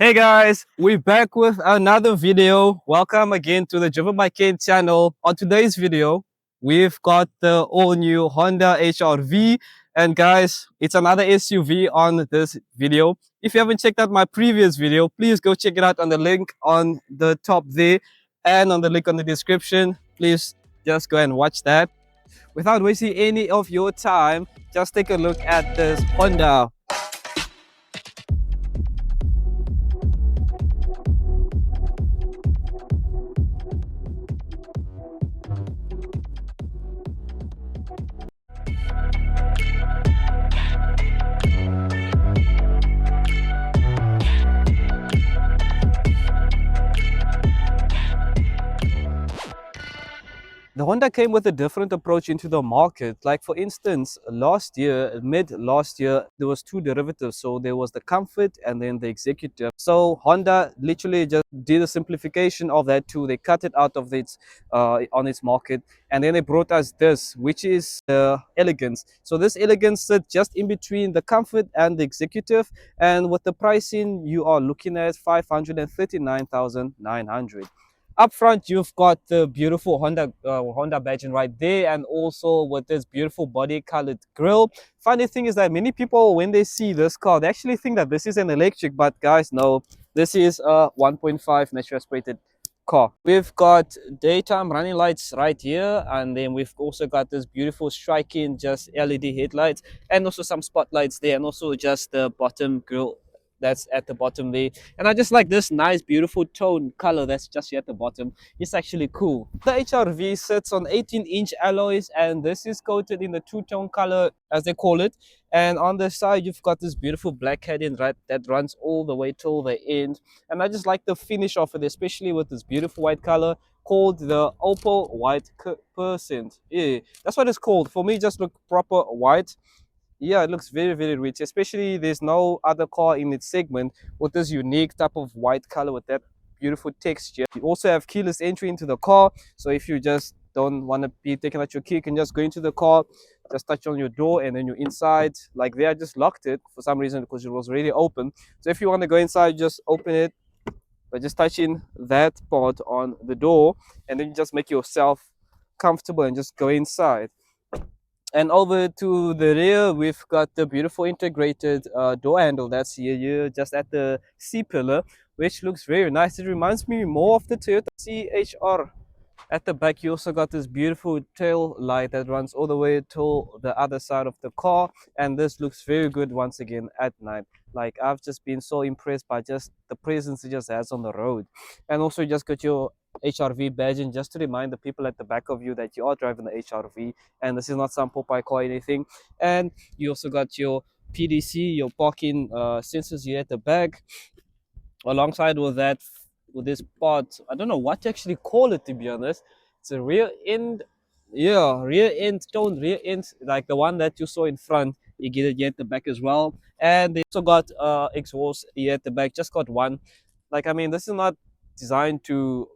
Hey guys, we're back with another video. Welcome again to the Driven by Kane channel. On today's video, we've got the all new Honda HR-V, and guys, it's another SUV on this video. If you haven't checked out my previous video, please go check it out on the link on the top there and on the link on the description. Please just go and watch that. Without wasting any of your time, just take a look at this Honda. The Honda came with a different approach into the market. Like for instance, last year, mid last year, there was two derivatives. So there was the Comfort and then the Executive. So Honda literally just did a simplification of that two. They cut it out of its on its market, and then they brought us this, which is the Elegance. So this Elegance sits just in between the Comfort and the Executive, and with the pricing, you are looking at 539,900. Up front, you've got the beautiful Honda badging right there, and also with this beautiful body colored grille. Funny thing is that many people, when they see this car, they actually think that this is an electric, but guys, no, this is a 1.5 natural aspirated car. We've got daytime running lights right here, and then we've also got this beautiful striking just LED headlights, and also some spotlights there, and also just the bottom grille that's at the bottom there. And I just like this nice beautiful tone color that's just here at the bottom. It's actually cool. The HR-V sits on 18-inch alloys, and this is coated in the two-tone color as they call it. And on the side you've got this beautiful black heading right that runs all the way till the end. And I just like the finish of it, especially with this beautiful white color called the opal white percent. Yeah, that's what it's called. For me, just look proper white. Yeah, it looks very rich, especially there's no other car in its segment with this unique type of white color with that beautiful texture. You also have keyless entry into the car, so if you just don't want to be taking out your key, you can just go into the car, just touch on your door, and then you're inside. Like there, I just locked it for some reason because it was already open. So if you want to go inside, just open it by just touching that part on the door, and then you just make yourself comfortable and just go inside. And over to the rear, we've got the beautiful integrated door handle that's here just at the C pillar, which looks very nice. It reminds me more of the Toyota CHR. At the back, you also got this beautiful tail light that runs all the way to the other side of the car, and this looks very good once again at night. Like I've just been so impressed by just the presence it just has on the road. And also you just got your HR-V badging just to remind the people at the back of you that you are driving the HR-V, and this is not some Popeye car or anything. And you also got your PDC, your parking sensors here at the back. Alongside with that, with this part, I don't know what to actually call it, to be honest. It's a rear end, yeah, rear end tone, rear end, like the one that you saw in front. You get it here at the back as well. And they also got exhaust here at the back, just got one. Like, I mean, this is not designed to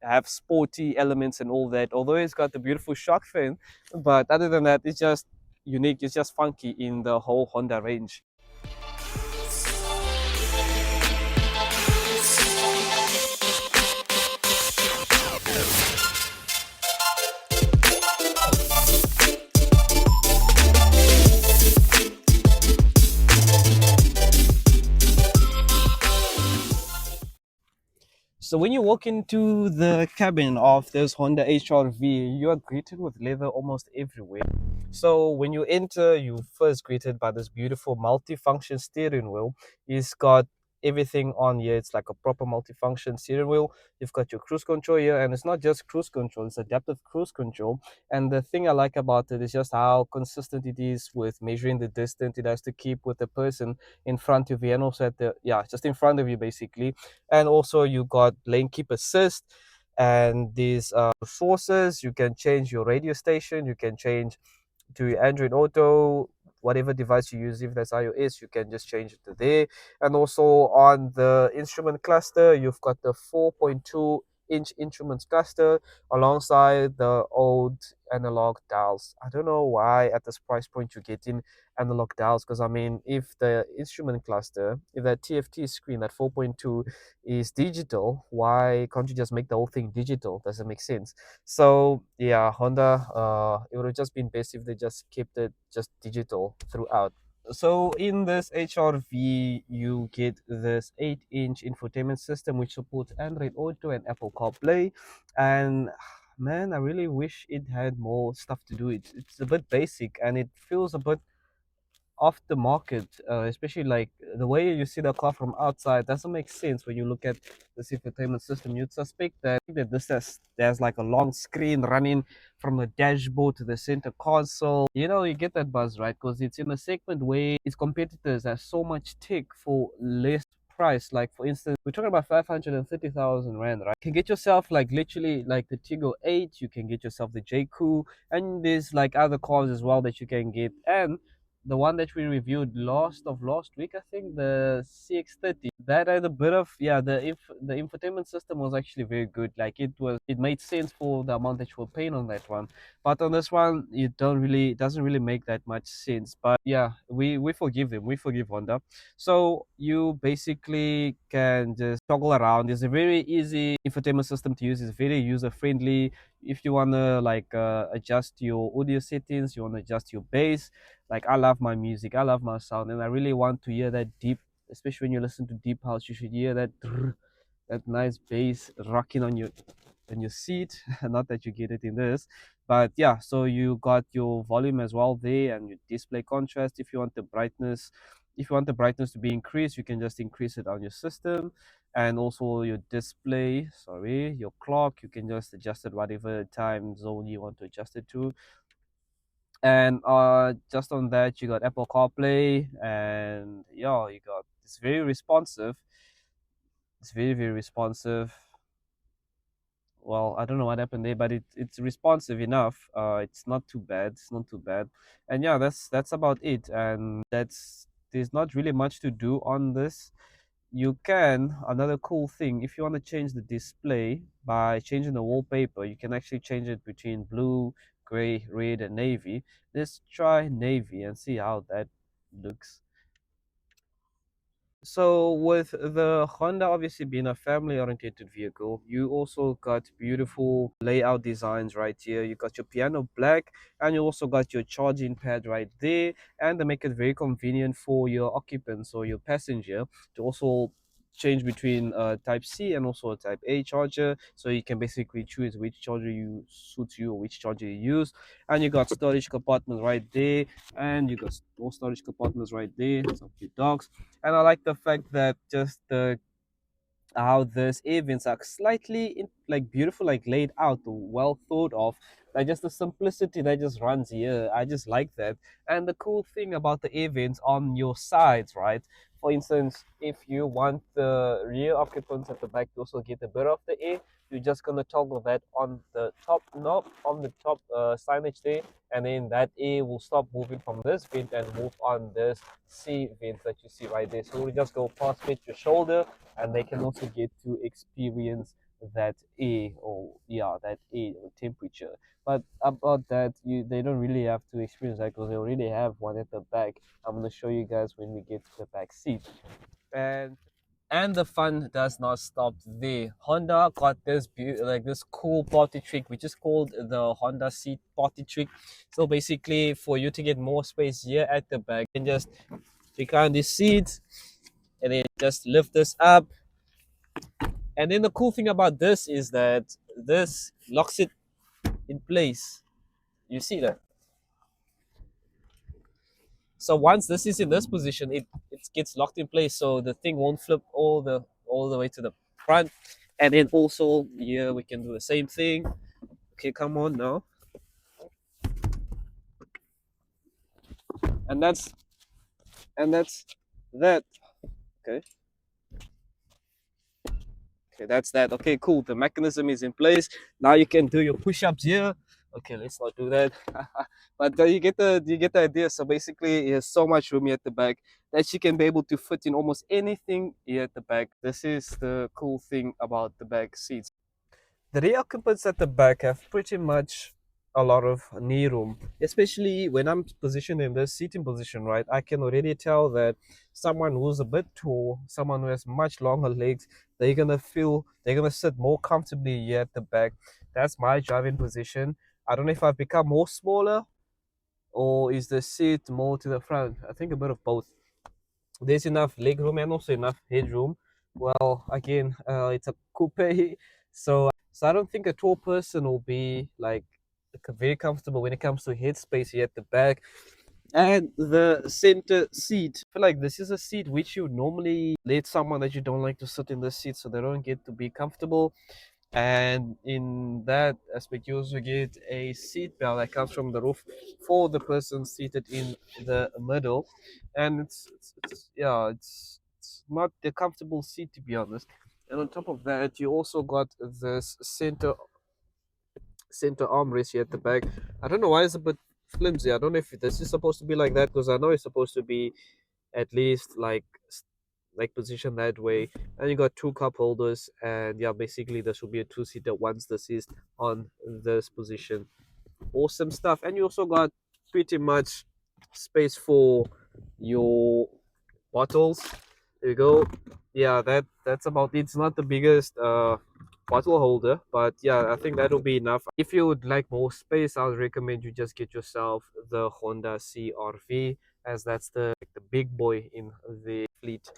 have sporty elements and all that, although it's got the beautiful shark fin. But other than that, it's just unique, it's just funky in the whole Honda range. So when you walk into the cabin of this Honda HR-V, you are greeted with leather almost everywhere. So when you enter, you first greeted by this beautiful multi-function steering wheel. It's got everything on here. It's like a proper multi-function steering wheel. You've got your cruise control here, and it's not just cruise control, it's adaptive cruise control. And the thing I like about it is just how consistent it is with measuring the distance it has to keep with the person in front of you, and also at the, yeah, just in front of you basically. And also you got lane keep assist, and these sources. You can change your radio station, you can change to Android Auto, whatever device you use. If that's iOS, you can just change it to there. And also on the instrument cluster, you've got the 4.2 8-inch instruments cluster alongside the old analog dials. I don't know why at this price point you're getting analog dials, because I mean, if the instrument cluster, if that TFT screen, that 4.2 is digital, why can't you just make the whole thing digital? Doesn't make sense. So yeah, Honda, it would have just been best if they just kept it just digital throughout. So in this HRV, you get this 8-inch infotainment system which supports Android Auto and Apple CarPlay. And man, I really wish it had more stuff to do. It's a bit basic and it feels a bit off the market, especially like the way you see the car from outside doesn't make sense when you look at this infotainment system. You'd suspect that this has there's like a long screen running from the dashboard to the center console. You know, you get that buzz, right? Because it's in a segment where its competitors have so much tech for less price. Like for instance, we're talking about 530,000 rand, right? You can get yourself like literally like the Tiggo 8, you can get yourself the J Coupe, and there's like other cars as well that you can get. And the one that we reviewed last week, I think, the CX-30, that had a bit of, yeah, the infotainment system was actually very good. Like it made sense for the amount that you were paying on that one. But on this one, it doesn't really make that much sense. But yeah, we forgive them, we forgive Honda. So you basically can just toggle around. It's a very easy infotainment system to use. It's very user friendly. If you wanna like adjust your audio settings, you wanna adjust your bass. Like I love my music, I love my sound, and I really want to hear that deep, especially when you listen to deep house, you should hear that that nice bass rocking on your seat. Not that you get it in this, but yeah. So you got your volume as well there, and your display contrast. If you want the brightness to be increased, you can just increase it on your system. And also your display, sorry, your clock, you can just adjust it whatever time zone you want to adjust it to. And just on that, you got Apple CarPlay, and yeah, you got it's very responsive. It's very responsive. Well, I don't know what happened there, but it's responsive enough. It's not too bad. It's not too bad. And yeah, that's about it. And that's there's not really much to do on this. You can, another cool thing, if you want to change the display by changing the wallpaper, you can actually change it between blue, gray, red, and navy. Let's try navy and see how that looks. So with the Honda obviously being a family oriented vehicle, you also got beautiful layout designs right here. You got your piano black, and you also got your charging pad right there, and they make it very convenient for your occupants or your passenger to also change between type C and also a type A charger, so you can basically choose which charger you suits you or which charger you use. And you got storage compartments right there, and you got more storage compartments right there, some few dogs. And I like the fact that just the how this events are slightly like beautiful, like laid out, well thought of. Like just the simplicity that just runs here, I just like that. And the cool thing about the events on your sides, right? For instance, if you want the rear occupants at the back to also get a bit of the air, you're just gonna toggle that on the top knob, on the top signage there, and then that air will stop moving from this vent and move on this C vent that you see right there. So we just go past with your shoulder, and they can also get to experience that air, or yeah, that air or temperature. But about that, they don't really have to experience that because they already have one at the back. I'm going to show you guys when we get to the back seat. And the fun does not stop there. Honda got this like this cool party trick, which is called the Honda seat party trick. So basically, for you to get more space here at the back, you can just recline this seat and then just lift this up. And then the cool thing about this is that this locks it in place. You see that? So once this is in this position, it gets locked in place, so the thing won't flip all the way to the front. And then also here we can do the same thing. Okay, come on now. And that's that. Okay. Okay, that's that. Okay, cool. The mechanism is in place. Now you can do your push-ups here. Okay, let's not do that. But you get the idea. So basically, it has so much room here at the back that you can be able to fit in almost anything here at the back. This is the cool thing about the back seats. The rear occupants at the back have pretty much a lot of knee room, especially when I'm positioned in the seating position, right? I can already tell that someone who's a bit tall, someone who has much longer legs, they're gonna sit more comfortably here at the back. That's my driving position. I don't know if I've become more smaller or is the seat more to the front. I think a bit of both. There's enough leg room and also enough headroom. Well, again, it's a coupe, so I don't think a tall person will be like very comfortable when it comes to headspace here at the back. And the center seat, I feel like this is a seat which you normally let someone that you don't like to sit in the seat so they don't get to be comfortable. And in that aspect, you also get a seat belt that comes from the roof for the person seated in the middle. And it's not the comfortable seat, to be honest. And on top of that, you also got this center armrest here at the back. I don't know why it's a bit flimsy. I don't know if this is supposed to be like that, because I know it's supposed to be at least like positioned that way. And you got two cup holders, and yeah, basically this will be a two-seater once this is on this position. Awesome stuff. And you also got pretty much space for your bottles. There you go. Yeah, that's about it. It's not the biggest bottle holder, but yeah, I think that'll be enough. If you would like more space, I would recommend you just get yourself the Honda CRV, as that's the big boy in the fleet.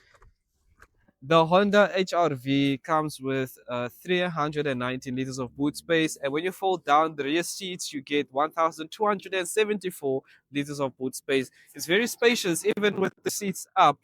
The Honda HRV comes with 319 liters of boot space, and when you fold down the rear seats, you get 1,274 liters of boot space. It's very spacious, even with the seats up.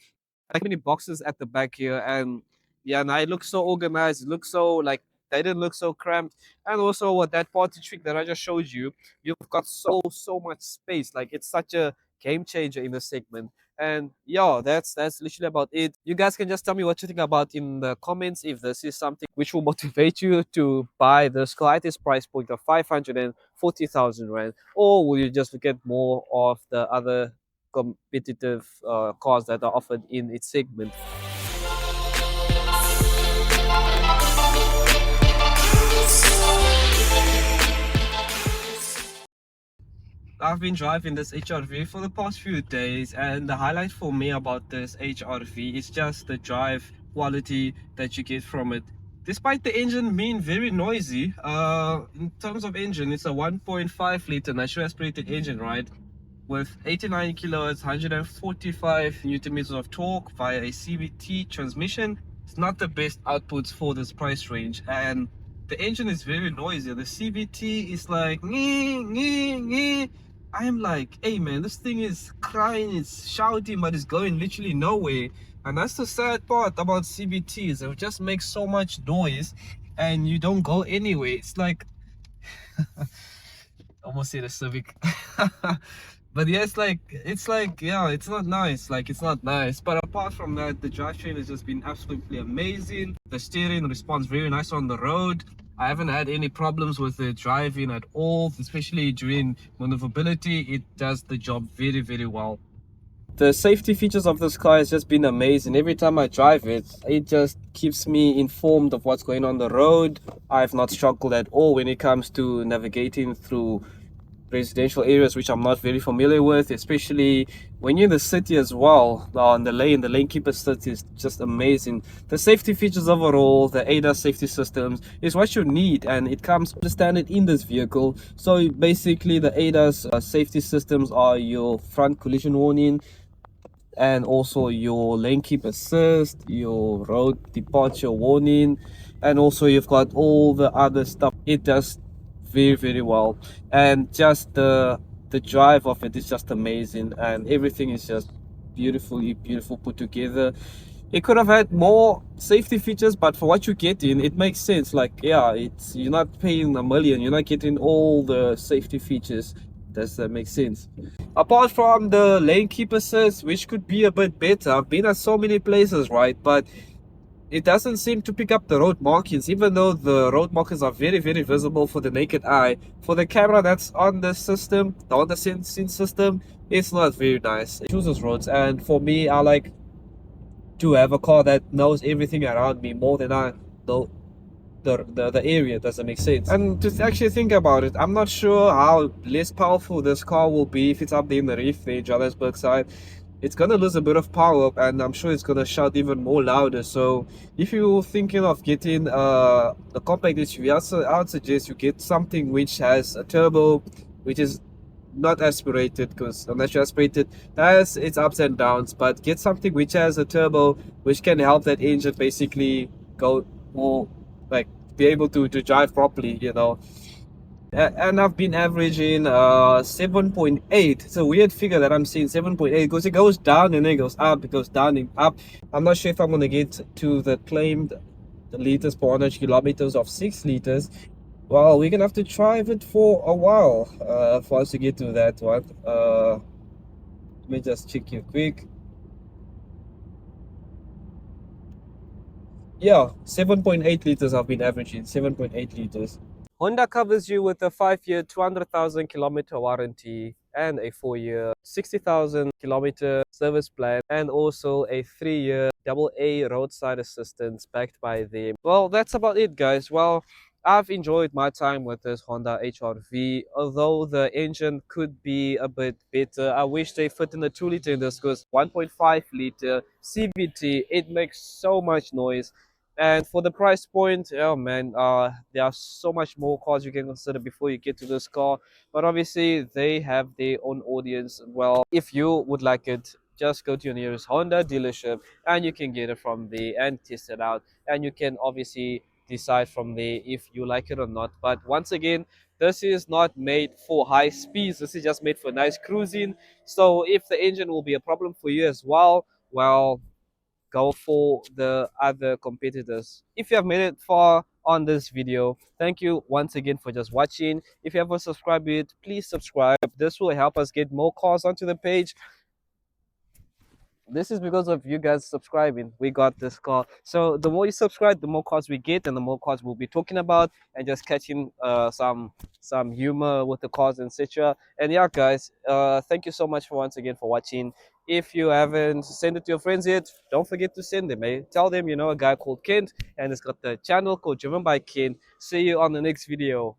Like many boxes at the back here, and yeah, and I look so organized. It looks so like they didn't look so cramped. And also, what that party trick that I just showed you, you've got so much space. Like it's such a game changer in the segment. And yeah, that's literally about it. You guys can just tell me what you think about in the comments, if this is something which will motivate you to buy the slightest price point of 540,000 rand, or will you just look at more of the other competitive cars that are offered in its segment. I've been driving this HRV for the past few days, and the highlight for me about this HRV is just the drive quality that you get from it. Despite the engine being very noisy, in terms of engine, it's a 1.5 liter natural aspirated engine, right? With 89 kilowatts, 145 newton meters of torque via a CVT transmission. It's not the best outputs for this price range, and the engine is very noisy. The CVT is like nee, nee, nee. I'm like, hey man, this thing is crying, it's shouting, but it's going literally nowhere. And that's the sad part about CVTs. It just makes so much noise and you don't go anywhere. It's like almost say the Civic. But yeah, it's like yeah, it's not nice. Like it's not nice. But apart from that, the drivetrain has just been absolutely amazing. The steering responds very nice on the road. I haven't had any problems with the driving at all, especially during maneuverability. It does the job very well. The safety features of this car has just been amazing. Every time I drive it, it just keeps me informed of what's going on the road. I've not struggled at all when it comes to navigating through residential areas which I'm not very familiar with, especially when you're in the city as well. On the lane keeper assist is just amazing. The safety features overall, the ADAS safety systems is what you need, and it comes standard in this vehicle. So basically the ADAS safety systems are your front collision warning, and also your lane keep assist, your road departure warning, and also you've got all the other stuff. It does very well, and just the drive of it is just amazing, and everything is just beautiful put together. It could have had more safety features, but for what you get in, it makes sense. Like yeah, it's you're not paying a million, you're not getting all the safety features. Does that make sense? Apart from the lane keep assist, which could be a bit better, I've been at so many places, right? But it doesn't seem to pick up the road markings, even though the road markings are very visible for the naked eye. For the camera that's on the system, on the sensing system, it's not very nice. It chooses roads, and for me, I like to have a car that knows everything around me more than I know the area. Does that make sense? And to actually think about it, I'm not sure how less powerful this car will be if it's up there in the reef, the Johannesburg side. It's gonna lose a bit of power, and I'm sure it's gonna shout even more louder. So if you're thinking of getting a compact SUV, I would suggest you get something which has a turbo, which is not aspirated, because unless you aspirated has its ups and downs, but get something which has a turbo which can help that engine basically go more, like, be able to drive properly, you know. And I've been averaging 7.8. It's a weird figure that I'm seeing, 7.8, because it goes down and then it goes up, it goes down and up. I'm not sure if I'm gonna get to the claimed liters per 100 kilometers of 6 liters. Well, we're gonna have to drive it for a while for us to get to that one. Let me just check here quick. Yeah, 7.8 liters I've been averaging, 7.8 liters. Honda covers you with a 5-year, 200,000 kilometer warranty and a 4-year, 60,000 kilometer service plan, and also a 3-year AA roadside assistance backed by them. Well, that's about it, guys. Well, I've enjoyed my time with this Honda HR-V, although the engine could be a bit better. I wish they fit in the 2-liter in this, because 1.5 liter CVT, it makes so much noise. And for the price point, oh man, there are so much more cars you can consider before you get to this car. But obviously, they have their own audience. Well, if you would like it, just go to your nearest Honda dealership and you can get it from there and test it out. And you can obviously decide from there if you like it or not. But once again, this is not made for high speeds. This is just made for nice cruising. So if the engine will be a problem for you as well, go for the other competitors. If you have made it far on this video, thank you once again for just watching. If you haven't subscribed yet, please subscribe. This will help us get more cars onto the page. This is because of you guys subscribing. We got this car. So the more you subscribe, the more cars we get, and the more cars we'll be talking about, and just catching some humor with the cars, etc. And yeah, guys, thank you so much for once again for watching. If you haven't sent it to your friends yet, don't forget to send them. Eh? Tell them you know a guy called Kent, and it's got the channel called Driven by Kent. See you on the next video.